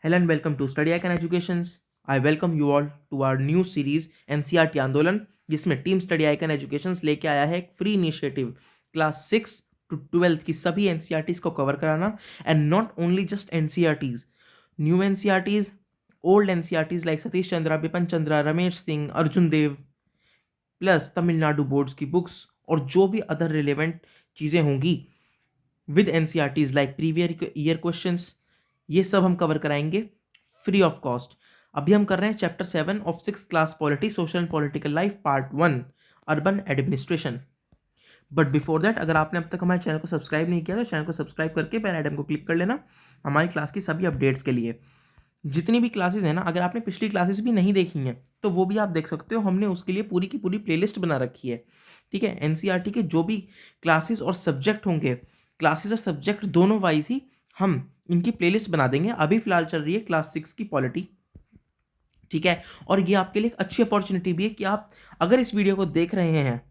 Hello and welcome to Study Icon Educations. I welcome you all to our new series NCERT आंदोलन, जिसमें team study icon educations लेके आया है एक free initiative class 6 to 12 की सभी एनसीईआरटीज को कवर कराना. And not only just NCERTs, new NCERTs, old NCERTs like Satish Chandra, Bipan Chandra, Ramesh Singh, Arjun Dev, plus Tamil Nadu boards की बुक्स और जो भी अदर रिलेवेंट चीज़ें होंगी with NCERTs like previous year questions, ये सब हम कवर कराएंगे फ्री ऑफ कॉस्ट. अभी हम कर रहे हैं chapter 7 of 6th class polity, social and political life, part 1, urban administration. But before that, अगर आपने अब तक हमारे चैनल को सब्सक्राइब नहीं किया तो चैनल को सब्सक्राइब करके बेल आइकन को क्लिक कर लेना हमारी क्लास की सभी अपडेट्स के लिए. जितनी भी क्लासेस हैं ना, अगर आपने पिछली क्लासेस भी नहीं देखी हैं तो वो भी आप देख सकते हो. हमने उसके लिए पूरी की पूरी प्लेलिस्ट बना रखी है. ठीक है, एनसीईआरटी के जो भी क्लासेस और सब्जेक्ट होंगे, क्लासेस और सब्जेक्ट दोनों वाइज ही हम इनकी प्लेलिस्ट बना देंगे. अभी फिलहाल चल रही है क्लास 6 की पॉलिटी. ठीक है, और ये आपके लिए एक अच्छी अपॉर्चुनिटी भी है कि आप अगर इस वीडियो को देख रहे हैं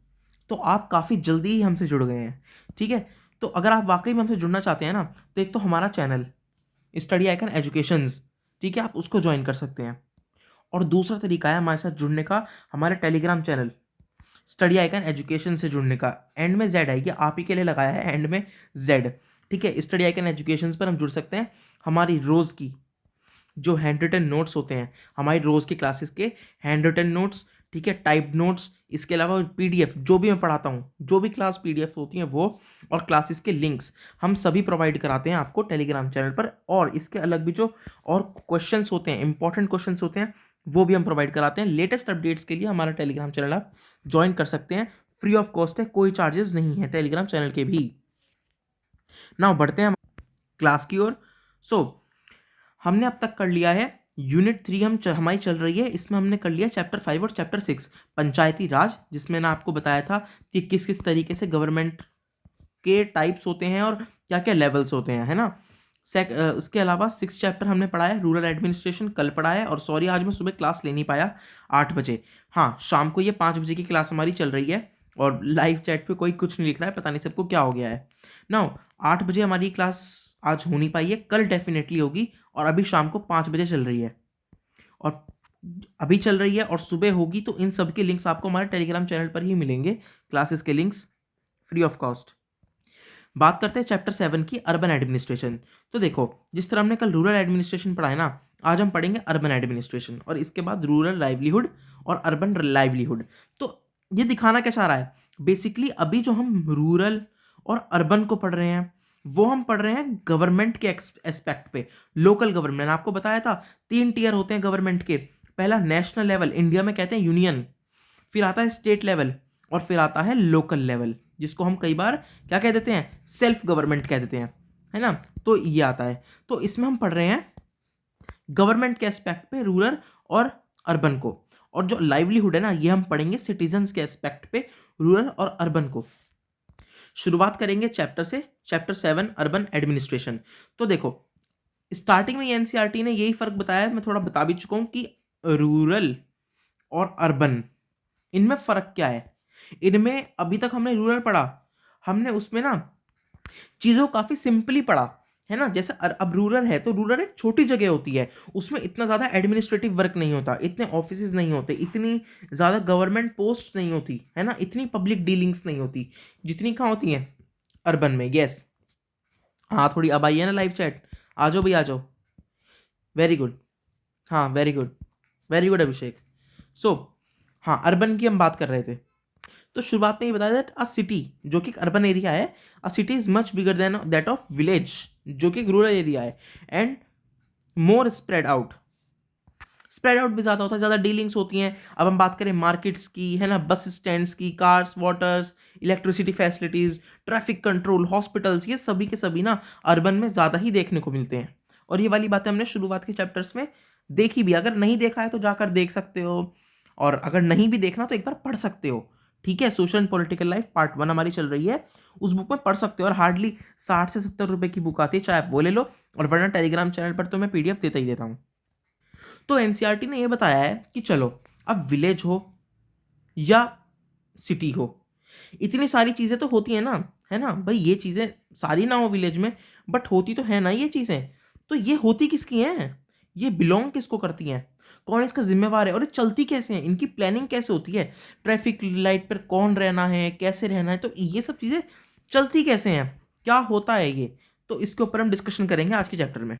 तो आप काफ़ी जल्दी ही हमसे जुड़ गए हैं. ठीक है, तो अगर आप वाकई में हमसे जुड़ना चाहते हैं ना, तो एक तो हमारा चैनल स्टडी आइकन एजुकेशंस, ठीक है, आप उसको ज्वाइन कर सकते हैं. और दूसरा तरीका है हमारे साथ जुड़ने का, हमारे Telegram channel study icon education से जुड़ने का. एंड में जेड आएगी, आप ही के लिए लगाया है एंड में जेड. ठीक है, स्टडी आइकन एजुकेशन पर हम जुड़ सकते हैं. हमारी रोज़ की जो हैंड रिटन नोट्स होते हैं, हमारी रोज़ की क्लासेस के हैंड रिटन नोट्स, ठीक है, टाइप नोट्स, इसके अलावा पीडीएफ जो भी मैं पढ़ाता हूँ, जो भी क्लास पीडीएफ होती हैं वो, और क्लासेस के लिंक्स हम सभी प्रोवाइड कराते हैं आपको टेलीग्राम चैनल पर. और इसके अलग भी जो और क्वेश्चंस होते हैं, इंपॉर्टेंट क्वेश्चंस होते हैं, वो भी हम प्रोवाइड कराते हैं. लेटेस्ट अपडेट्स के लिए हमारा टेलीग्राम चैनल आप ज्वाइन कर सकते हैं. फ्री ऑफ कॉस्ट है, कोई चार्जेस नहीं है टेलीग्राम चैनल के भी. नाउ बढ़ते हैं क्लास की ओर. सो हमने अब तक कर लिया है यूनिट 3, हमारी चल रही है, इसमें हमने कर लिया चैप्टर 5 और चैप्टर 6 पंचायती राज, जिसमें ना आपको बताया था कि किस किस तरीके से गवर्नमेंट के टाइप्स होते हैं और क्या क्या लेवल्स होते हैं, है ना. उसके अलावा 6 चैप्टर हमने पढ़ा है, रूरल एडमिनिस्ट्रेशन कल पढ़ा है. और सॉरी, आज मैं सुबह क्लास ले नहीं पाया 8 बजे. हाँ, शाम को ये 5 बजे की क्लास हमारी चल रही है और लाइव चैट पे कोई कुछ नहीं लिख रहा है, पता नहीं सबको क्या हो गया है. नाउ 8 बजे हमारी क्लास आज हो नहीं पाई है, कल डेफिनेटली होगी. और अभी शाम को 5 बजे चल रही है, और अभी चल रही है और सुबह होगी. तो इन सब के लिंक्स आपको हमारे टेलीग्राम चैनल पर ही मिलेंगे, क्लासेस के लिंक्स फ्री ऑफ कॉस्ट. बात करते हैं चैप्टर 7 की, अर्बन एडमिनिस्ट्रेशन. तो देखो, जिस तरह हमने कल रूरल एडमिनिस्ट्रेशन पढ़ा है ना, आज हम पढ़ेंगे अर्बन एडमिनिस्ट्रेशन, और इसके बाद रूरल लाइवलीहुड और अर्बन लाइवलीहुड. तो ये दिखाना क्या चाह रहा है, बेसिकली अभी जो हम रूरल और अर्बन को पढ़ रहे हैं वो हम पढ़ रहे हैं गवर्नमेंट के एस्पेक्ट पे. लोकल गवर्नमेंट, आपको बताया था 3 टीयर होते हैं गवर्नमेंट के. पहला नेशनल लेवल, इंडिया में कहते हैं यूनियन, फिर आता है स्टेट लेवल, और फिर आता है लोकल लेवल, जिसको हम कई बार क्या कह देते हैं, सेल्फ गवर्नमेंट कह देते हैं, है ना. तो ये आता है. तो इसमें हम पढ़ रहे हैं गवर्नमेंट के एस्पेक्ट पे रूरल और अर्बन को. और जो लाइवलीहुड है ना, ये हम पढ़ेंगे सिटीजन्स के एस्पेक्ट पे रूरल और अर्बन को. शुरुआत करेंगे चैप्टर से, चैप्टर 7 अर्बन एडमिनिस्ट्रेशन. तो देखो, स्टार्टिंग में एनसीईआरटी ने यही फर्क बताया, मैं थोड़ा बता भी चुका हूं कि रूरल और अर्बन, इनमें फर्क क्या है. इनमें अभी तक हमने रूरल पढ़ा, हमने उसमें ना चीज़ों काफ़ी सिंपली पढ़ा, है ना. जैसे अब रूरल है तो रूरल एक छोटी जगह होती है, उसमें इतना ज़्यादा एडमिनिस्ट्रेटिव वर्क नहीं होता, इतने ऑफिसेज नहीं होते, इतनी ज़्यादा गवर्नमेंट पोस्ट नहीं होती, है ना, इतनी पब्लिक डीलिंग्स नहीं होती जितनी कहाँ होती हैं अर्बन में. यस, हाँ, थोड़ी अब आई है ना लाइव चैट, आ जाओ भाई, आ जाओ. वेरी गुड, हाँ, वेरी गुड, वेरी गुड अभिषेक. सो हाँ, अर्बन की हम बात कर रहे थे. तो शुरुआत में ये बताया दैट अ सिटी, जो कि एक अर्बन एरिया है, अ city is much bigger than that of village, जो कि एक रूरल एरिया है, एंड मोर स्प्रेड आउट भी ज़्यादा होता है, ज़्यादा डीलिंग्स होती हैं. अब हम बात करें मार्केट्स की, है ना, बस स्टैंड्स की, cars, waters, electricity facilities, traffic control, hospitals, ये सभी के सभी ना अर्बन में ज़्यादा ही देखने को मिलते हैं. और ये वाली बातें हमने शुरुआत के चैप्टर्स में देखी भी. अगर नहीं देखा है तो जाकर देख सकते हो, और अगर नहीं भी देखना तो एक बार पढ़ सकते हो. ठीक है, social and political life part 1 हमारी चल रही है, उस बुक में पढ़ सकते हो. और हार्डली 60 से 70 रुपए की बुक आती है, चाहे आप वो ले लो, और वरना टेलीग्राम चैनल पर तो मैं पीडीएफ देता ही देता हूँ. तो एनसीईआरटी ने यह बताया है कि चलो, अब विलेज हो या सिटी हो, इतनी सारी चीज़ें तो होती हैं ना, है ना भाई. ये चीज़ें सारी ना हो विलेज में, बट होती तो है ना ये चीज़ें. तो ये होती किसकी हैं, ये बिलोंग किसको करती हैं, कौन इसका जिम्मेवार है, और ये चलती कैसे हैं, इनकी प्लानिंग कैसे होती है, ट्रैफिक लाइट पर कौन रहना है, कैसे रहना है, तो ये सब चीज़ें चलती कैसे हैं, क्या होता है ये, तो इसके ऊपर हम डिस्कशन करेंगे आज के चैप्टर में।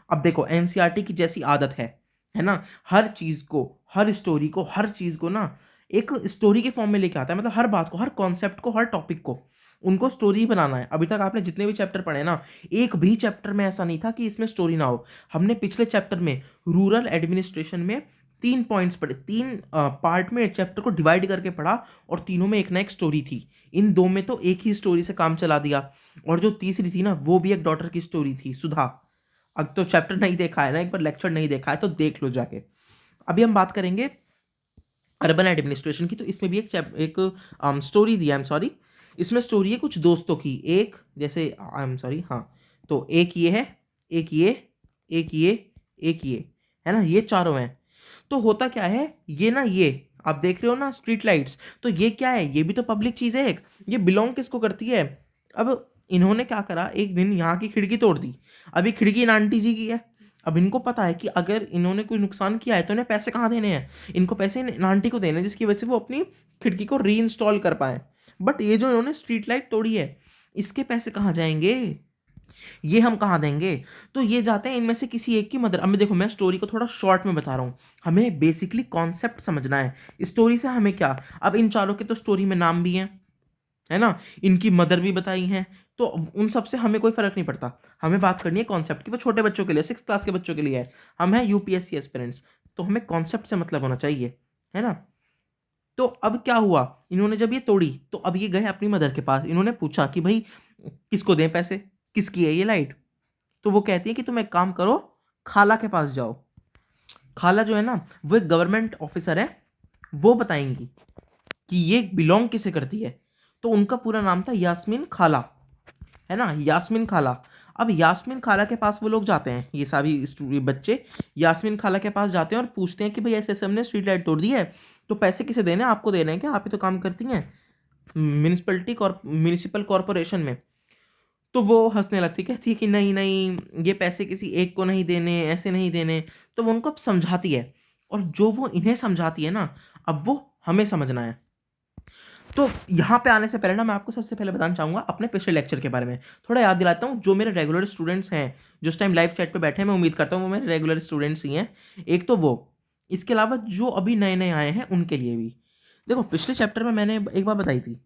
अब देखो एनसीईआरटी की जैसी आदत है ना, हर चीज़ को, हर स्टोरी को, हर चीज़ को ना एक स्टोरी के फॉर्म में लेके आता है, मतलब हर बात को, हर कॉन्सेप्ट को, हर टॉपिक को उनको स्टोरी बनाना है। अभी तक आपने जितने भी चैप्टर पढ़े ना, एक भी चैप्टर में ऐसा नहीं था कि इसमें स्टोरी ना हो। हमने पिछले चैप्टर में रूरल एडमिनिस्ट्रेशन में 3 पॉइंट्स पढ़े, 3 पार्ट में चैप्टर को डिवाइड करके पढ़ा, और तीनों में एक ना एक स्टोरी थी। इन 2 में तो एक ही स्टोरी से काम चला दिया, और जो तीसरी थी ना वो भी एक डॉटर की स्टोरी थी, सुधा। अब तो चैप्टर नहीं देखा है ना, एक बार लेक्चर नहीं देखा है तो देख लो जाके। अभी हम बात करेंगे अर्बन एडमिनिस्ट्रेशन की, तो इसमें भी एक स्टोरी दी है, आई एम सॉरी, इसमें स्टोरी है कुछ दोस्तों की, एक जैसे आई एम सॉरी, हाँ, तो एक ये है, एक ये, एक ये, एक ये, है ना, ये चारों हैं। तो होता क्या है, ये ना, ये आप देख रहे हो ना स्ट्रीट लाइट्स, तो ये क्या है, ये भी तो पब्लिक चीज़ है एक, ये बिलोंग किसको करती है। अब इन्होंने क्या करा, एक दिन यहाँ की खिड़की तोड़ दी। अब ये खिड़की इन आंटी जी की है। अब इनको पता है कि अगर इन्होंने कोई नुकसान किया है तो इन्हें पैसे कहाँ देने हैं, इनको पैसे इन आंटी को देने हैं, जिसकी वजह से वो अपनी खिड़की को री इंस्टॉल कर पाए। बट ये जो इन्होंने स्ट्रीट लाइट तोड़ी है, इसके पैसे कहाँ जाएंगे, ये हम कहाँ देंगे, तो ये जाते हैं इनमें से किसी एक की मदर। अब मैं देखो, मैं स्टोरी को थोड़ा शॉर्ट में बता रहा हूँ, हमें बेसिकली कॉन्सेप्ट समझना है स्टोरी से, हमें क्या, अब इन चारों के तो स्टोरी में नाम भी हैं, है ना, इनकी मदर भी बताई हैं, तो उन सब से हमें कोई फर्क नहीं पड़ता, हमें बात करनी है कॉन्सेप्ट की। वो छोटे बच्चों के लिए, 6th क्लास के बच्चों के लिए है, हम हैं यूपीएससी एस्पिरेंट्स, तो हमें कॉन्सेप्ट से मतलब होना चाहिए, है ना। तो अब क्या हुआ, इन्होंने जब ये तोड़ी तो अब ये गए अपनी मदर के पास, इन्होंने पूछा कि भाई किसको दें पैसे, किसकी है ये लाइट। तो वो कहती है कि तुम एक काम करो, खाला के पास जाओ। खाला जो है ना, वो एक गवर्नमेंट ऑफिसर है, वो बताएंगी कि ये बिलोंग किसे करती है। तो उनका पूरा नाम था यास्मीन खाला, है ना, यास्मीन खाला। अब यास्मीन खाला के पास वो लोग जाते हैं, ये सभी बच्चे यास्मीन खाला के पास जाते हैं और पूछते हैं कि भाई ऐसे ऐसे हमने स्ट्रीट लाइट तोड़ दी है, तो पैसे किसे देने हैं, आपको देने हैं क्या, आप ही तो काम करती हैं म्यूनिसिपल कॉरपोरेशन में। तो वो हंसने लगती, कहती है कि नहीं नहीं, ये पैसे किसी एक को नहीं देने, ऐसे नहीं देने। तो वो उनको अब समझाती है, और जो वो इन्हें समझाती है ना, अब वो हमें समझना है। तो यहाँ पे आने से पहले ना मैं आपको सबसे पहले बताना चाहूँगा अपने पिछले लेक्चर के बारे में, थोड़ा याद दिलाता हूँ। जो मेरे रेगुलर स्टूडेंट्स हैं, जो इस टाइम लाइव चैट पे बैठे हैं, मैं उम्मीद करता हूँ वो मेरे रेगुलर स्टूडेंट्स ही हैं, एक तो वो, इसके अलावा जो अभी नए नए आए हैं उनके लिए भी। देखो पिछले चैप्टर में मैंने एक बात बताई थी,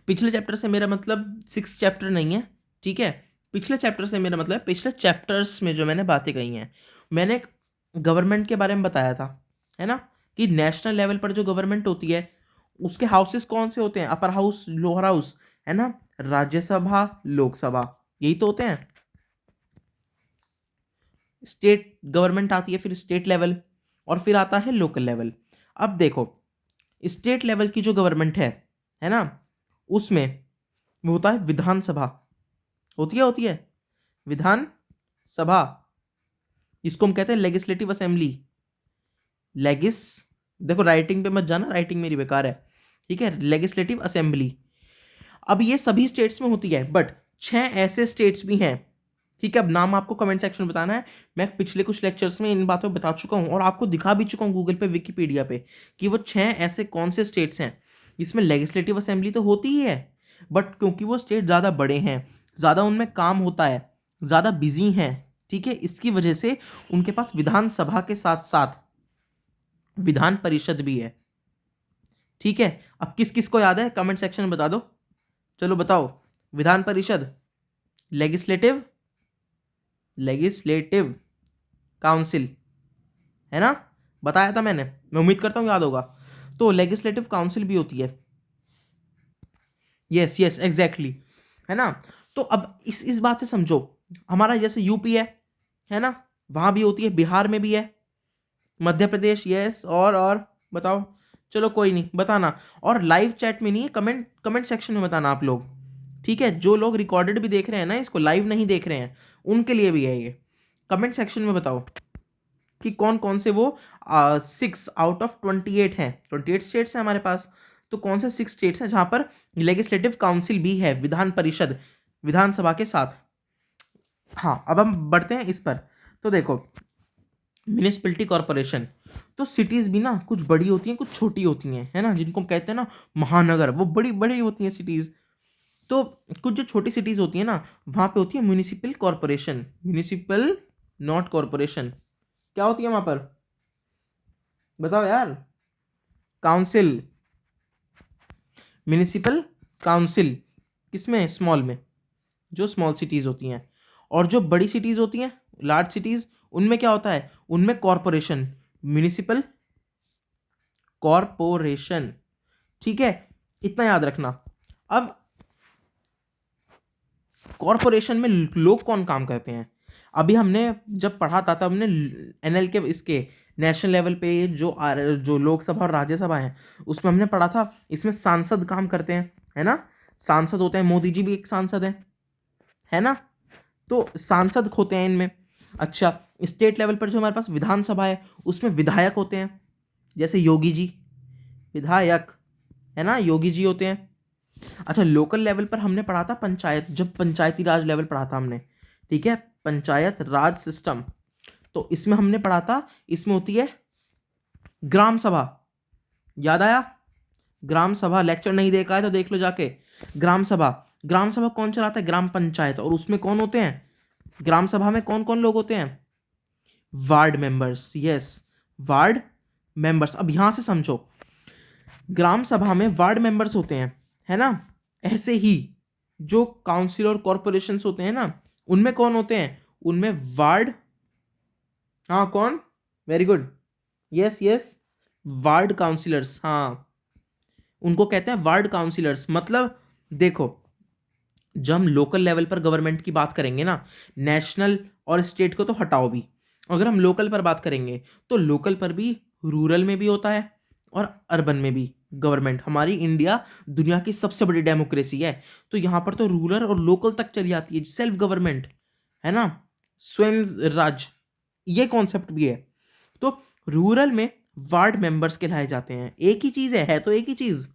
पिछले चैप्टर से मेरा मतलब 6 चैप्टर नहीं है, ठीक है, पिछले चैप्टर से मेरा मतलब पिछले चैप्टर्स में जो मैंने बातें कही हैं, मैंने गवर्नमेंट के बारे में बताया था, है ना, कि नेशनल लेवल पर जो गवर्नमेंट होती है उसके हाउसेस कौन से होते हैं, अपर हाउस, लोअर हाउस, है ना, राज्यसभा, लोकसभा, यही तो होते हैं। स्टेट गवर्नमेंट आती है, फिर स्टेट लेवल, और फिर आता है लोकल लेवल। अब देखो स्टेट लेवल की जो गवर्नमेंट है ना, उसमें वो होता है विधानसभा, होती है विधान सभा, इसको हम कहते हैं लेजिस्लेटिव असेंबली। लेगिस, देखो राइटिंग पे मत जाना, राइटिंग मेरी बेकार है, ठीक है, लेजिस्लेटिव असेंबली। अब ये सभी स्टेट्स में होती है, बट 6 ऐसे स्टेट्स भी हैं, ठीक है, अब नाम आपको कमेंट सेक्शन में बताना है। मैं पिछले कुछ लेक्चर्स में इन बातों को बता चुका हूं, और आपको दिखा भी चुका हूं गूगल पे, विकिपीडिया पे, कि वो 6 ऐसे कौन से स्टेट्स हैं जिसमें लेजिस्लेटिव असेंबली तो होती ही है, बट क्योंकि वो स्टेट ज़्यादा बड़े हैं, ज़्यादा उनमें काम होता है, ज़्यादा बिजी हैं, ठीक है, इसकी वजह से उनके पास विधानसभा के साथ साथ विधान परिषद भी है, ठीक है। अब किस किस को याद है कमेंट सेक्शन में बता दो, चलो बताओ, Vidhan Parishad, legislative, legislative council, है ना, बताया था मैंने, मैं उम्मीद करता हूँ याद होगा। तो लेजिस्लेटिव काउंसिल भी होती है, यस यस एग्जैक्टली, है ना। तो अब इस बात से समझो, हमारा जैसे यूपी है ना, वहाँ भी होती है, बिहार में भी है, मध्य प्रदेश, यस, और बताओ, चलो कोई नहीं, बताना, और लाइव चैट में नहीं है, कमेंट सेक्शन में बताना आप लोग, ठीक है, जो लोग रिकॉर्डेड भी देख रहे हैं ना, इसको लाइव नहीं देख रहे हैं, उनके लिए भी है ये, कमेंट सेक्शन में बताओ कि कौन कौन से वो 6 आउट ऑफ 28 हैं, 28 स्टेट्स हैं हमारे पास, तो कौन से 6 स्टेट्स हैं जहाँ पर लेजिस्लेटिव काउंसिल भी है, विधान परिषद, विधानसभा के साथ। हाँ अब हम बढ़ते हैं इस पर, तो देखो म्यूनिसिपैलिटी कॉरपोरेशन। तो सिटीज़ भी ना कुछ बड़ी होती हैं, कुछ छोटी होती हैं, है ना, जिनको हम कहते हैं ना महानगर, वो बड़ी बड़ी होती हैं सिटीज़। तो कुछ जो छोटी सिटीज़ होती हैं ना, वहाँ पे होती है municipal corporation. Municipal not corporation, क्या होती है वहाँ पर, बताओ यार, काउंसिल, म्यूनिसिपल काउंसिल, किसमें, स्मॉल में, जो स्मॉल सिटीज़ होती हैं। और जो बड़ी सिटीज़ होती हैं, लार्ज सिटीज़, उनमें क्या होता है, उनमें कॉरपोरेशन, म्यूनिसिपल कॉरपोरेशन। ठीक है, इतना याद रखना। अब कॉरपोरेशन में लोग कौन काम करते हैं, अभी हमने जब पढ़ा था तब हमने एनएल के इसके नेशनल लेवल पे जो लोकसभा और राज्यसभा है उसमें हमने पढ़ा था, इसमें सांसद काम करते हैं, है ना, सांसद होते हैं, मोदी जी भी एक सांसद है ना, तो सांसद होते हैं इनमें। अच्छा, स्टेट लेवल पर जो हमारे पास विधानसभा है उसमें विधायक होते हैं, जैसे योगी जी, विधायक, है ना, योगी जी होते हैं। अच्छा, लोकल लेवल पर हमने पढ़ा था पंचायत, जब पंचायती राज लेवल पढ़ा था हमने, ठीक है, पंचायत राज सिस्टम, तो इसमें हमने पढ़ा था, इसमें होती है ग्राम सभा, याद आया, ग्राम सभा, लेक्चर नहीं देखा है तो देख लो जाके। ग्राम सभा, ग्राम सभा कौन चलाता है, ग्राम पंचायत, और उसमें कौन होते हैं, ग्राम सभा में कौन कौन लोग होते हैं, ward members, yes, ward members. अब यहां से समझो, ग्राम सभा में वार्ड मेंबर्स होते हैं, है ना, ऐसे ही जो काउंसिल और कॉरपोरेशंस होते हैं ना, उनमें कौन होते हैं, उनमें वार्ड, हाँ कौन, very good, yes yes, ward councillors, हाँ, उनको कहते हैं वार्ड काउंसिलर्स। मतलब देखो, जब हम लोकल लेवल पर गवर्नमेंट की बात करेंगे ना, नेशनल और स्टेट को तो हटाओ भी, अगर हम लोकल पर बात करेंगे तो लोकल पर भी रूरल में भी होता है और अर्बन में भी गवर्नमेंट। हमारी इंडिया दुनिया की सबसे बड़ी डेमोक्रेसी है, तो यहाँ पर तो रूरल और लोकल तक चली आती है, सेल्फ गवर्नमेंट, है ना, स्वयं राज, ये कॉन्सेप्ट भी है। तो रूरल में वार्ड मेंबर्स कहलाए जाते हैं, एक ही चीज़ है तो एक ही चीज़,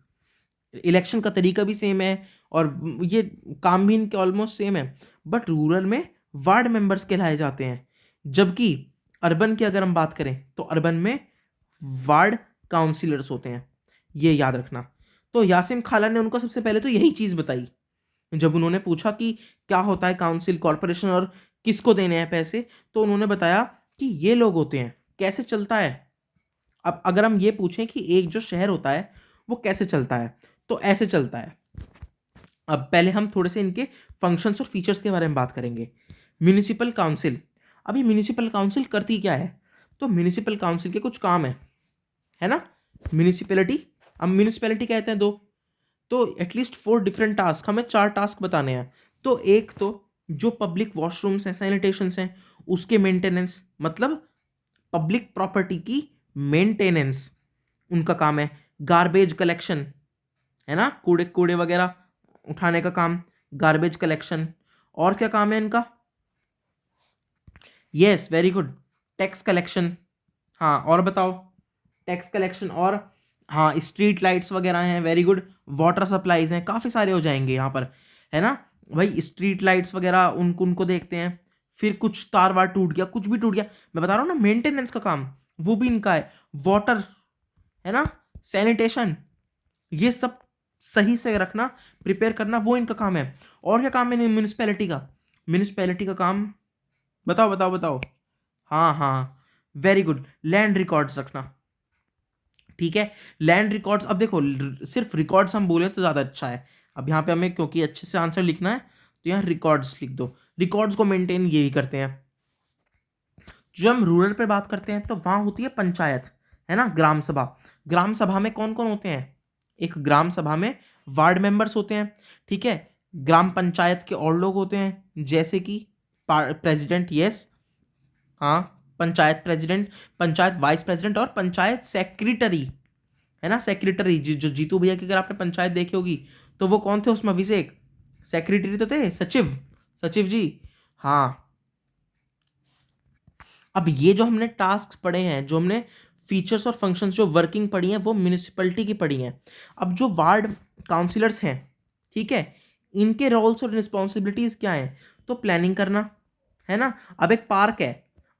इलेक्शन का तरीका भी सेम है और ये काम भी इनके ऑलमोस्ट सेम है, बट रूरल में वार्ड मेंबर्स कहलाए जाते हैं, जबकि अर्बन की अगर हम बात करें तो अर्बन में वार्ड काउंसिलर्स होते हैं, ये याद रखना। तो यासिम खाला ने उनको सबसे पहले तो यही चीज़ बताई, जब उन्होंने पूछा कि क्या होता है काउंसिल, कॉरपोरेशन और किसको देने हैं पैसे, तो उन्होंने बताया कि ये लोग होते हैं, कैसे चलता है। अब अगर हम ये पूछें कि एक जो शहर होता है वो कैसे चलता है, तो ऐसे चलता है। अब पहले हम थोड़े से इनके फंक्शंस और फीचर्स के बारे में बात करेंगे। म्यूनिसिपल काउंसिल, अभी म्यूनिसिपल काउंसिल करती क्या है, तो म्यूनिसिपल काउंसिल के कुछ काम है ना, म्यूनिसिपैलिटी, अब म्यूनिसिपैलिटी कहते हैं दो, तो एटलीस्ट 4 डिफरेंट टास्क, हमें 4 टास्क बताने हैं। तो एक तो जो पब्लिक वॉशरूम्स हैं, सैनिटेशंस हैं, उसके मेंटेनेंस, मतलब पब्लिक प्रॉपर्टी की मेंटेनेंस उनका काम है। गार्बेज कलेक्शन, है ना, कूड़े कूड़े वगैरह उठाने का काम, गार्बेज कलेक्शन। और क्या काम है इनका, yes very good, tax collection, हाँ और बताओ, टैक्स कलेक्शन, और हाँ स्ट्रीट लाइट्स वगैरह हैं, वेरी गुड, वाटर सप्लाईज हैं, काफ़ी सारे हो जाएंगे यहाँ पर, है ना भाई, स्ट्रीट लाइट्स वगैरह उनको उनको देखते हैं। फिर कुछ तार वार टूट गया, कुछ भी टूट गया, मैं बता रहा हूँ ना, मेंटेनेंस का काम वो भी इनका है। वाटर, है ना, सैनिटेशन, ये सब सही से रखना, प्रिपेयर करना, वो इनका काम है। और क्या काम है म्यूनिसपैलिटी का, म्यूनिसपैलिटी का काम बताओ बताओ बताओ, हाँ हाँ वेरी गुड, लैंड रिकॉर्ड्स रखना, ठीक है, लैंड रिकॉर्ड्स। अब देखो सिर्फ रिकॉर्ड्स हम बोले तो ज़्यादा अच्छा है, अब यहाँ पे हमें क्योंकि अच्छे से आंसर लिखना है तो यहाँ रिकॉर्ड्स लिख दो, रिकॉर्ड्स को मेंटेन यही करते हैं। जब हम रूरल पे बात करते हैं तो वहाँ होती है पंचायत, है ना, ग्राम सभा। ग्राम सभा में कौन कौन होते हैं, एक ग्राम सभा में वार्ड मेंबर्स होते हैं, ठीक है, ग्राम पंचायत के और लोग होते हैं, जैसे कि प्रेसिडेंट, यस, हाँ, panchayat president, panchayat vice president और पंचायत सेक्रेटरी, है ना, सेक्रेटरी जो जीतू भैया की अगर आपने पंचायत देखी होगी तो वो कौन थे उसमें, अभिषेक, सेक्रेटरी तो थे, सचिव, सचिव जी, हाँ। अब ये जो हमने टास्क पढ़े हैं, जो हमने फीचर्स और फंक्शंस जो वर्किंग पढ़ी हैं, वो म्यूनिसिपैलिटी की पढ़ी हैं। अब जो वार्ड काउंसिलर्स हैं, ठीक है, इनके रोल्स और रिस्पॉन्सिबिलिटीज़ क्या हैं, तो प्लानिंग करना, है ना। अब एक पार्क है,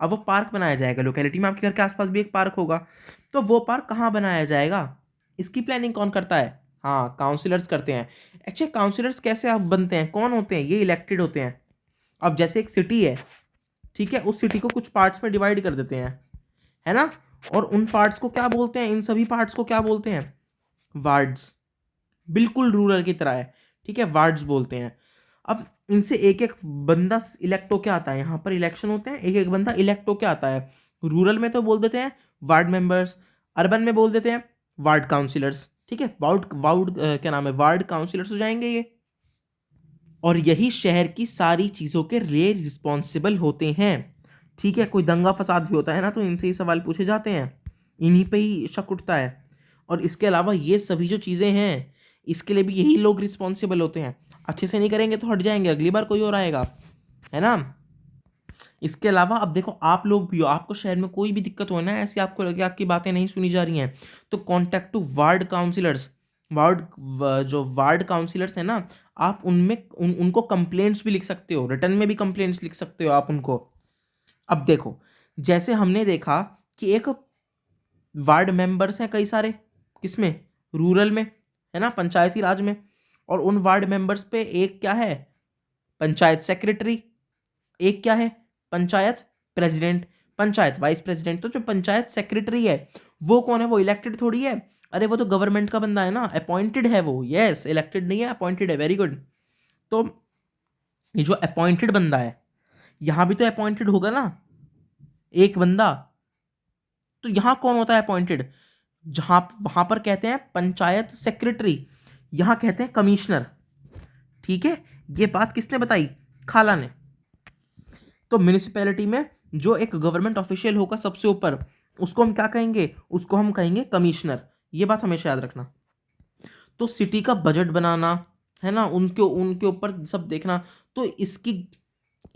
अब वो पार्क बनाया जाएगा लोकेलिटी में, आपके घर के आसपास भी एक पार्क होगा, तो वो पार्क कहाँ बनाया जाएगा, इसकी प्लानिंग कौन करता है, हाँ काउंसिलर्स करते हैं। अच्छा काउंसिलर्स कैसे आप बनते हैं, कौन होते हैं, ये इलेक्टेड होते हैं। अब जैसे एक सिटी है, ठीक है, उस सिटी को कुछ पार्ट्स में डिवाइड कर देते हैं, है ना, और उन पार्ट्स को क्या बोलते हैं, इन सभी पार्ट्स को क्या बोलते हैं, वार्ड्स, बिल्कुल रूरल की तरह है, ठीक है, वार्ड्स बोलते हैं। अब इनसे एक एक बंदा इलेक्ट होके आता है, यहाँ पर इलेक्शन होते हैं, एक एक बंदा इलेक्ट होके आता है। रूरल में तो बोल देते हैं वार्ड मेंबर्स, अर्बन में बोल देते हैं वार्ड काउंसिलर्स, ठीक है, वार्ड वार्ड क्या नाम है, वार्ड काउंसिलर्स हो जाएंगे ये। और यही शहर की सारी चीज़ों के लिए रिस्पॉन्सिबल होते हैं, ठीक है। कोई दंगा फसाद भी होता है ना तो इनसे ही सवाल पूछे जाते हैं, इन्हीं पे ही शक उठता है। और इसके अलावा ये सभी जो चीज़ें हैं इसके लिए भी यही लोग रिस्पॉन्सिबल होते हैं। अच्छे से नहीं करेंगे तो हट जाएंगे, अगली बार कोई और आएगा, है ना। इसके अलावा अब देखो आप लोग भी हो, आपको शहर में कोई भी दिक्कत हो ना, ऐसी आपको लगे आपकी बातें नहीं सुनी जा रही हैं, तो कॉन्टैक्ट टू वार्ड काउंसिलर्स, जो वार्ड काउंसिलर्स हैं ना, आप उनमें उनको कंप्लेंट्स भी लिख सकते हो, रिटर्न में भी कंप्लेंट्स लिख सकते हो आप उनको। अब देखो जैसे हमने देखा कि एक वार्ड मेंबर्स हैं कई सारे, किसमें, रूरल में, है ना, पंचायती राज में, और उन वार्ड मेंबर्स पे एक क्या है, पंचायत सेक्रेटरी, एक क्या है, panchayat president, panchayat vice president. तो जो पंचायत सेक्रेटरी है वो कौन है, वो इलेक्टेड थोड़ी है, अरे वो तो गवर्नमेंट का बंदा है ना, अपॉइंटेड है वो, यस इलेक्टेड नहीं है, अपॉइंटेड है, वेरी गुड। तो ये जो अपॉइंटेड बंदा है, यहां भी तो अपॉइंटेड होगा ना एक बंदा, तो यहां कौन होता है अपॉइंटेड, जहां वहां पर कहते हैं पंचायत सेक्रेटरी, यहां कहते हैं कमिश्नर, ठीक है। ये बात किसने बताई, खाला ने। तो म्यूनिसिपैलिटी में जो एक गवर्नमेंट ऑफिशियल होगा सबसे ऊपर, उसको हम क्या कहेंगे, उसको हम कहेंगे कमिश्नर, ये बात हमेशा याद रखना। तो सिटी का बजट बनाना, है ना, उनके उनके ऊपर सब देखना, तो इसकी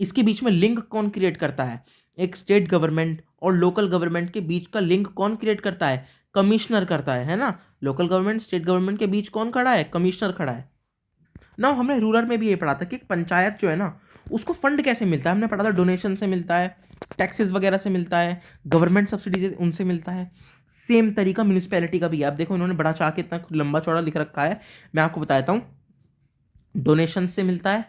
इसके बीच में लिंक कौन क्रिएट करता है, एक स्टेट गवर्नमेंट और लोकल गवर्नमेंट के बीच का लिंक कौन क्रिएट करता है, कमिश्नर करता है ना। लोकल गवर्नमेंट स्टेट गवर्नमेंट के बीच कौन खड़ा है, कमिश्नर खड़ा है ना। हमने रूरल में भी ये पढ़ा था कि एक पंचायत जो है ना उसको फंड कैसे मिलता है, हमने पढ़ा था डोनेशन से मिलता है, टैक्सेस वगैरह से मिलता है, गवर्नमेंट सब्सिडीज उनसे मिलता है। सेम तरीका म्यूनिसिपैलिटी का भी है। आप देखो इन्होंने बड़ा चाह के इतना लंबा चौड़ा लिख रखा है, मैं आपको बता देता हूँ। डोनेशन से मिलता है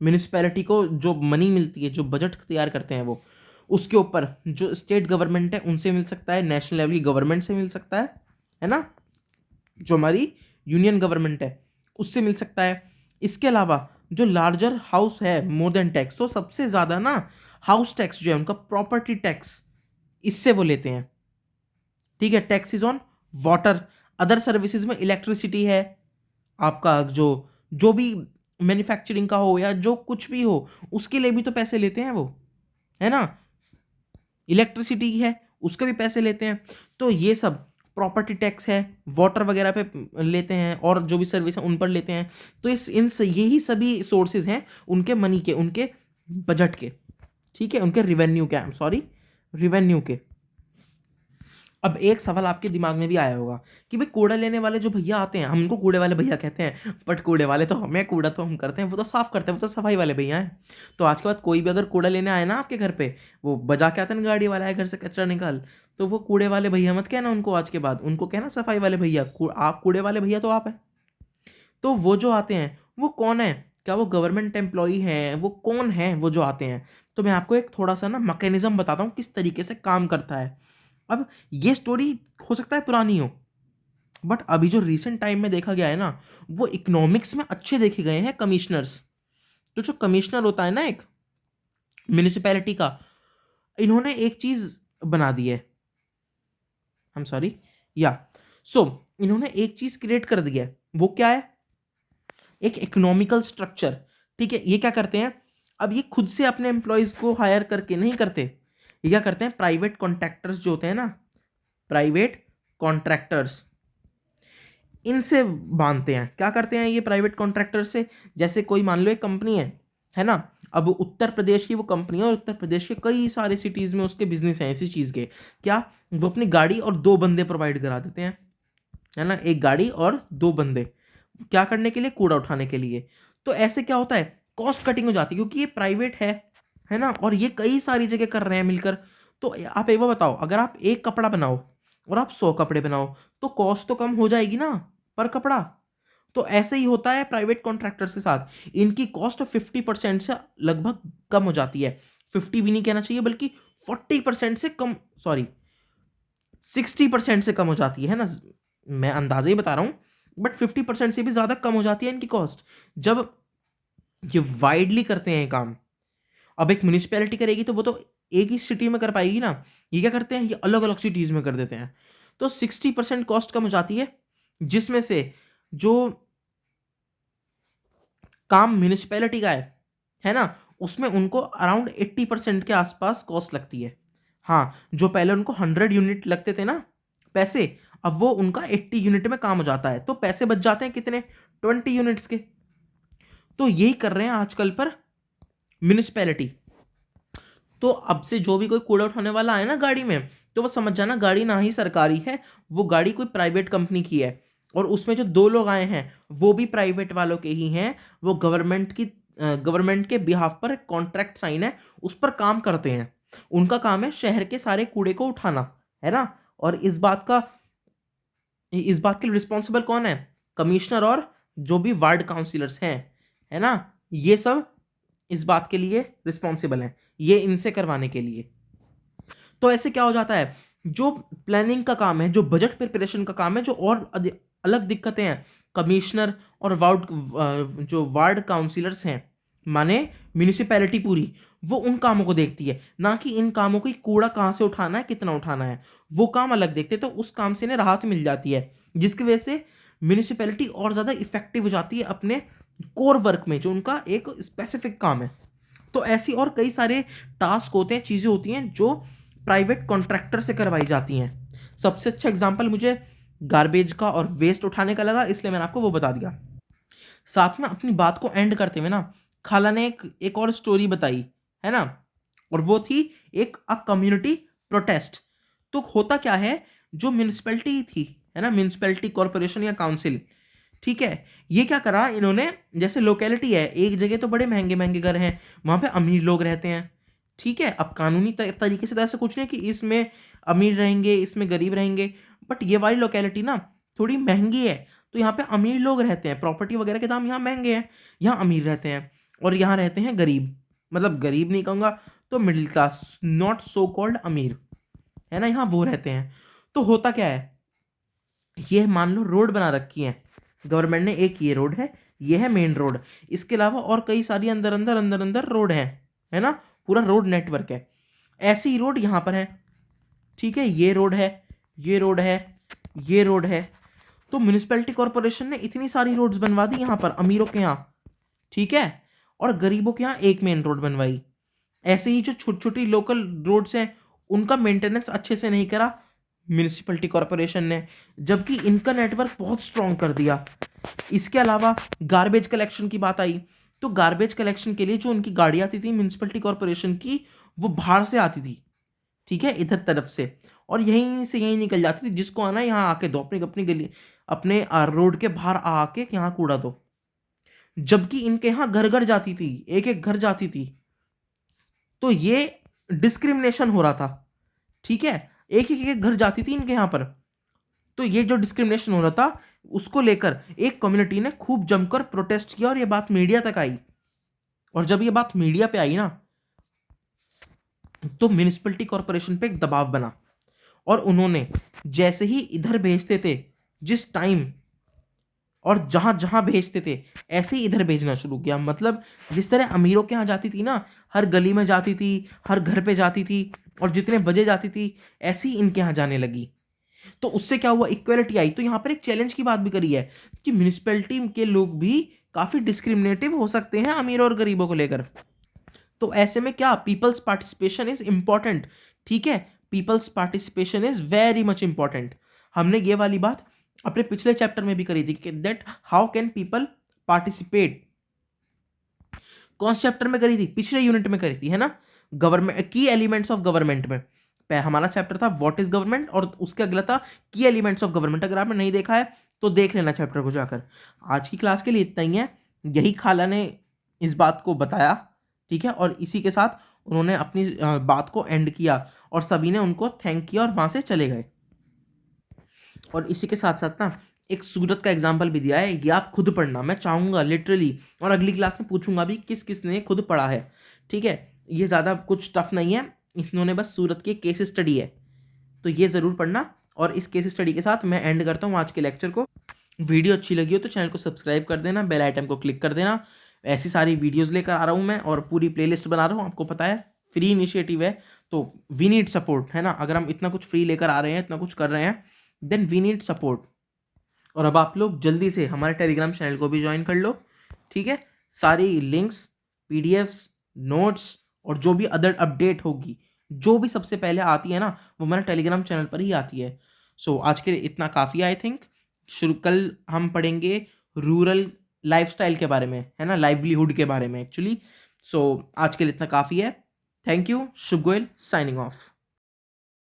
म्यूनिसिपैलिटी को, जो मनी मिलती है, जो बजट तैयार करते हैं वो, उसके ऊपर जो स्टेट गवर्नमेंट है उनसे मिल सकता है, नेशनल लेवल की गवर्नमेंट से मिल सकता है ना, जो हमारी यूनियन गवर्नमेंट है उससे मिल सकता है। इसके अलावा जो लार्जर हाउस है मोर देन टैक्स, तो सबसे ज़्यादा ना हाउस टैक्स जो है उनका, प्रॉपर्टी टैक्स, इससे वो लेते हैं, ठीक है। Tax is on water, other services में इलेक्ट्रिसिटी है, आपका जो जो भी मैन्युफैक्चरिंग का हो या जो कुछ भी हो उसके लिए भी तो पैसे लेते हैं वो, है ना, इलेक्ट्रिसिटी है उसके भी पैसे लेते हैं। तो ये सब प्रॉपर्टी टैक्स है, वाटर वगैरह पे लेते हैं, और जो भी सर्विस है उन पर लेते हैं। तो यही सभी सोर्सेज हैं उनके मनी के, उनके बजट के, ठीक है, उनके रिवेन्यू के, आई एम सॉरी, रिवेन्यू के। अब एक सवाल आपके दिमाग में भी आया होगा कि भाई कूड़ा लेने वाले जो भैया आते हैं, हम उनको कूड़े वाले भैया कहते हैं, बट कूड़े वाले तो हमें, कूड़ा तो हम करते हैं, वो तो साफ करते हैं, वो तो सफाई वाले भैया हैं। तो आज के बाद कोई भी अगर कूड़ा लेने आए ना आपके घर पे, वो बजा के आते हैं ना गाड़ी वाला है घर से कचरा निकाल, तो वो कूड़े वाले भैया मत कहना उनको, आज के बाद उनको कहना सफाई वाले भैया। आप कूड़े वाले भैया तो आप हैं। तो वो जो आते हैं वो कौन है, क्या वो गवर्नमेंट एम्प्लॉई हैं, वो कौन है वो जो आते हैं। तो मैं आपको एक थोड़ा सा ना मैकेनिज्म बताता हूँ किस तरीके से काम करता है। अब ये स्टोरी हो सकता है पुरानी हो, बट अभी जो रिसेंट टाइम में देखा गया है ना, वो इकोनॉमिक्स में अच्छे देखे गए हैं कमिश्नर्स। तो जो कमिश्नर होता है ना एक म्यूनिसिपैलिटी का, इन्होंने एक चीज बना दी है, आई एम सॉरी, या सो इन्होंने एक चीज क्रिएट कर दी है, वो क्या है, एक इकोनॉमिकल स्ट्रक्चर, ठीक है। ये क्या करते हैं, अब ये खुद से अपने एम्प्लॉयज को हायर करके नहीं करते, ये क्या करते हैं, प्राइवेट कॉन्ट्रैक्टर्स जो होते हैं ना, प्राइवेट कॉन्ट्रैक्टर्स, इनसे बांधते हैं। क्या करते हैं ये प्राइवेट कॉन्ट्रैक्टर से, जैसे कोई मान लो एक कंपनी है ना, अब उत्तर प्रदेश की वो कंपनी है और उत्तर प्रदेश के कई सारे सिटीज़ में उसके बिजनेस हैं इसी चीज़ के, क्या वो अपनी गाड़ी और 2 बंदे प्रोवाइड करा देते हैं, है ना, एक गाड़ी और 2 बंदे, क्या करने के लिए, कूड़ा उठाने के लिए। तो ऐसे क्या होता है, कॉस्ट कटिंग हो जाती है, क्योंकि ये प्राइवेट है है ना, और ये कई सारी जगह कर रहे हैं मिलकर। तो आप एक बार बताओ, अगर आप एक कपड़ा बनाओ और आप 100 कपड़े बनाओ तो कॉस्ट तो कम हो जाएगी ना पर कपड़ा। तो ऐसे ही होता है प्राइवेट कॉन्ट्रैक्टर्स के साथ, इनकी कॉस्ट 50% से लगभग कम हो जाती है। 50 भी नहीं कहना चाहिए, बल्कि 40% से कम, सॉरी 60% से कम हो जाती है ना, मैं अंदाजा ही बता रहा हूं, बट 50% से भी ज्यादा कम हो जाती है इनकी कॉस्ट जब ये वाइडली करते हैं काम। अब एक म्यूनिसिपैलिटी करेगी तो वो तो एक ही सिटी में कर पाएगी ना, ये क्या करते हैं, ये अलग अलग सिटीज में कर देते हैं। तो 60% कॉस्ट कम हो जाती है, जिसमें से जो काम म्यूनिसिपैलिटी का है ना, उसमें उनको अराउंड 80% के आसपास कॉस्ट लगती है। हाँ, जो पहले उनको 100 यूनिट लगते थे ना पैसे, अब वो उनका 80 यूनिट में काम हो जाता है, तो पैसे बच जाते हैं कितने, 20 यूनिट्स के। तो यही कर रहे हैं आजकल पर म्यूनिसिपैलिटी। तो अब से जो भी कोई कूड़ा उठाने वाला है ना गाड़ी में, तो वो समझ जाना गाड़ी ना ही सरकारी है, वो गाड़ी कोई प्राइवेट कंपनी की है। और उसमें जो 2 लोग आए हैं वो भी प्राइवेट वालों के ही हैं, वो गवर्नमेंट के बिहाफ पर कॉन्ट्रैक्ट साइन है, उस पर काम करते हैं। उनका काम है शहर के सारे कूड़े को उठाना, है ना। और इस बात के लिए रिस्पॉन्सिबल कौन है, कमिश्नर और जो भी वार्ड काउंसिलर्स हैं, है ना, ये सब इस बात के लिए रिस्पॉन्सिबल हैं, ये इनसे करवाने के लिए। तो ऐसे क्या हो जाता है, जो प्लानिंग का काम है, जो बजट प्रिपरेशन का काम है, जो और अलग दिक्कतें हैं, कमिश्नर और जो वार्ड काउंसिलर्स हैं, माने म्यूनिसिपैलिटी पूरी, वो उन कामों को देखती है, ना कि इन कामों को कूड़ा कहाँ से उठाना है, कितना उठाना है, वो काम अलग देखते हैं। तो उस काम से इन्हें राहत मिल जाती है, जिसकी वजह से म्यूनिसिपैलिटी और ज़्यादा इफेक्टिव हो जाती है अपने कोर वर्क में, जो उनका एक स्पेसिफिक काम है। तो ऐसी और कई सारे टास्क होते हैं, चीज़ें होती हैं जो प्राइवेट कॉन्ट्रैक्टर से करवाई जाती हैं। सबसे अच्छा एग्जांपल मुझे गार्बेज का और वेस्ट उठाने का लगा, इसलिए मैंने आपको वो बता दिया। साथ में अपनी बात को एंड करते हुए ना, खाला ने एक और स्टोरी बताई, है ना, और वो थी एक कम्युनिटी प्रोटेस्ट। तो होता क्या है, जो म्यूनिसिपैलिटी थी, है ना, म्यूनिसिपैलिटी कॉरपोरेशन या काउंसिल, ठीक है, ये क्या करा इन्होंने, जैसे लोकेलिटी है, एक जगह तो बड़े महंगे महंगे घर हैं, वहां पे अमीर लोग रहते हैं, ठीक है। अब कानूनी तरीके से तो ऐसा कुछ नहीं कि इसमें अमीर रहेंगे इसमें गरीब रहेंगे, बट ये वाली लोकेलिटी ना थोड़ी महंगी है, तो यहाँ पे अमीर लोग रहते हैं, प्रॉपर्टी वगैरह के दाम यहाँ महंगे हैं, यहाँ अमीर रहते हैं, और यहाँ रहते हैं गरीब, मतलब गरीब नहीं कहूँगा, तो middle class, not so called अमीर, है ना, यहाँ वो रहते हैं। तो होता क्या है, ये मान लो रोड बना रखी है गवर्नमेंट ने, एक ये रोड है, ये है मेन रोड, इसके अलावा और कई सारी अंदर अंदर अंदर अंदर रोड है ना, पूरा रोड नेटवर्क है। ऐसी रोड यहाँ पर है, ठीक है, ये रोड है, ये रोड है, ये रोड है। तो म्यूनिसिपैलिटी कॉरपोरेशन ने इतनी सारी रोड्स बनवा दी यहाँ पर अमीरों के यहाँ, ठीक है, और गरीबों के यहाँ एक मेन रोड बनवाई। ऐसे ही जो छोटी छोटी लोकल रोड्स हैं, उनका मेंटेनेंस अच्छे से नहीं करा म्यूनिसिपैलिटी कॉरपोरेशन ने, जबकि इनका नेटवर्क बहुत स्ट्रॉन्ग कर दिया। इसके अलावा गार्बेज कलेक्शन की बात आई, तो गार्बेज कलेक्शन के लिए जो उनकी गाड़ी आती थी म्यूनिसिपैलिटी कॉरपोरेशन की, वो बाहर से आती थी, ठीक है, इधर तरफ से, और यहीं से यहीं निकल जाती थी, जिसको आना यहाँ आके दो, अपनी अपनी गली, अपने रोड के बाहर आके यहाँ कूड़ा दो। जबकि इनके यहाँ घर घर जाती थी, एक एक घर जाती थी। तो ये डिस्क्रिमिनेशन हो रहा था, ठीक है, एक घर जाती थी इनके यहाँ पर। तो ये जो डिस्क्रिमिनेशन हो रहा था, उसको लेकर एक कम्युनिटी ने खूब जमकर प्रोटेस्ट किया, और ये बात मीडिया तक आई। और जब ये बात मीडिया पे आई ना, तो म्यूनिसिपैलिटी कॉरपोरेशन पे एक दबाव बना, और उन्होंने जैसे ही इधर भेजते थे, जिस टाइम और जहां जहां भेजते थे, ऐसे ही इधर भेजना शुरू किया। मतलब जिस तरह अमीरों के यहाँ जाती थी ना, हर गली में जाती थी, हर घर पे जाती थी, और जितने बजे जाती थी, ऐसे ही इनके यहाँ जाने लगी। तो उससे क्या हुआ, इक्वलिटी आई। तो यहाँ पर एक चैलेंज की बात भी करी है कि म्यूनिसिपैलिटी के लोग भी काफी डिस्क्रिमिनेटिव हो सकते हैं अमीरों और गरीबों को लेकर। तो ऐसे में क्या, पीपल्स पार्टिसिपेशन इज इंपॉर्टेंट, ठीक है, peoples participation is very much important. हमने ये वाली बात अपने पिछले चैप्टर में भी करी थी कि that how can people participate, कौन से चैप्टर में करी थी, पिछले यूनिट में करी थी, है ना, गवर्नमेंट की एलिमेंट्स ऑफ गवर्नमेंट में। हमारा चैप्टर था व्हाट इज गवर्नमेंट, और उसके अगला था की एलिमेंट्स ऑफ गवर्नमेंट। अगर आपने नहीं देखा है तो देख लेना चैप्टर को जाकर। आज की क्लास के लिए इतना ही है, यही खाला ने इस बात को बताया, ठीक है, और इसी के साथ उन्होंने अपनी बात को एंड किया और सभी ने उनको थैंक किया और वहाँ से चले गए। और इसी के साथ साथ ना एक सूरत का एग्जाम्पल भी दिया है, ये आप खुद पढ़ना, मैं चाहूँगा लिटरली, और अगली क्लास में पूछूंगा भी किस किस ने खुद पढ़ा है, ठीक है। ये ज़्यादा कुछ टफ नहीं है, इन्होंने बस सूरत की केस स्टडी है, तो ये ज़रूर पढ़ना। और इस केस स्टडी के साथ मैं एंड करता हूँ आज के लेक्चर को। वीडियो अच्छी लगी हो तो चैनल को सब्सक्राइब कर देना, बेल आइकन को क्लिक कर देना। ऐसी सारी वीडियोस लेकर आ रहा हूँ मैं, और पूरी प्लेलिस्ट बना रहा हूँ, आपको पता है फ्री इनिशिएटिव है, तो वी नीड सपोर्ट, है ना। अगर हम इतना कुछ फ्री लेकर आ रहे हैं, इतना कुछ कर रहे हैं, देन वी नीड सपोर्ट। और अब आप लोग जल्दी से हमारे टेलीग्राम चैनल को भी ज्वाइन कर लो, ठीक है। सारी लिंक्स, पीडीएफ्स, नोट्स और जो भी अदर अपडेट होगी, जो भी सबसे पहले आती है ना, वो हमारे टेलीग्राम चैनल पर ही आती है। सो आज के लिए इतना काफ़ी आई थिंक। शुरू कल हम पढ़ेंगे रूरल लाइफस्टाइल के बारे में, है ना, लाइवलीहुड के बारे में एक्चुअली। सो आज के लिए इतना काफ़ी है। Thank you. Shubh Goyal signing off.